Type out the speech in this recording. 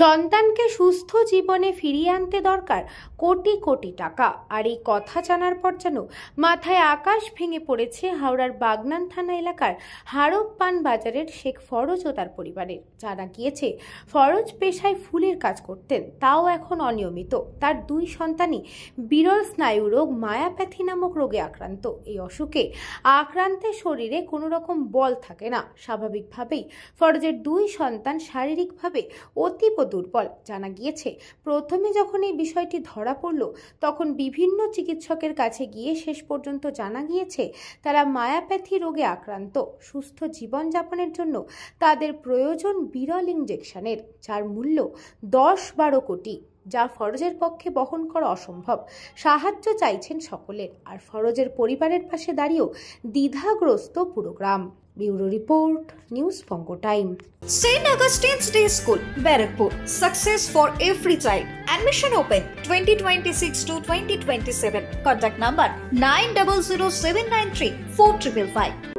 সন্তানকে সুস্থ জীবনে ফিরিয়ে আনতে দরকার কোটি কোটি টাকা। আর এই কথা জানার পর যেন মাথায় আকাশ ভেঙে পড়েছে হাওড়ার বাগনান থানা এলাকার হারোপ্পান বাজারের শেখ ফরজ ও তার পরিবারের। জানা গিয়েছে, ফরজ পেশায় ফুলের কাজ করতেন, তাও এখন অনিয়মিত। তার দুই সন্তানই বিরল স্নায়ু রোগ মায়াপ্যাথি নামক রোগে আক্রান্ত। এই অসুখে আক্রান্তের শরীরে কোনো রকম বল থাকে না। স্বাভাবিকভাবেই ফরজের দুই সন্তান শারীরিকভাবে অতীব দুর্বল। জানা গিয়েছে, প্রথমে যখন এই বিষয়টি ধরা পড়ল তখন বিভিন্ন চিকিৎসকের কাছে গিয়ে শেষ পর্যন্ত জানা গিয়েছে তারা মায়াপ্যাথি রোগে আক্রান্ত। সুস্থ জীবনযাপনের জন্য তাদের প্রয়োজন বিরল ইঞ্জেকশনের, যার মূল্য 10-12 কোটি, যা ফরজের পক্ষে বহন করা অসম্ভব। সাহায্য চাইছেন সকলের। আর ফরজের পরিবারের পাশে দাঁড়িয়েও দ্বিধাগ্রস্ত পুরো গ্রাম। Bureau report, news Banga time. St. Augustine's Day School, Barrackpur. Success for every child. Admission open 2026 to 2027. Contact number 900793 4555.